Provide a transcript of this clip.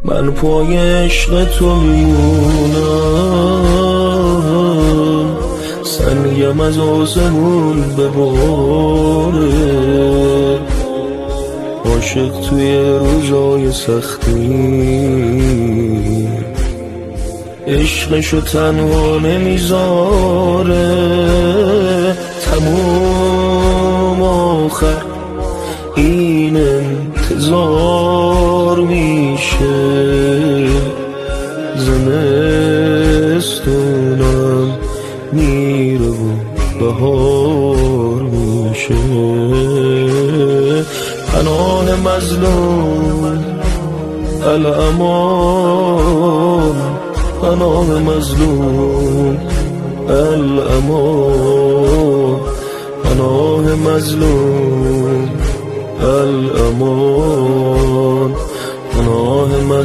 من پای عشق تو میمونم، سنگم از آسمون بباره. عاشق توی روزای سختی عشقشو تنها نمیذاره. تموم آخر این انتظار میشه، زمستونم میره و بهار میشه. پناه مظلوم الامان، پناه مظلوم الامان، پناه مظلوم الامان، پناه مظلوم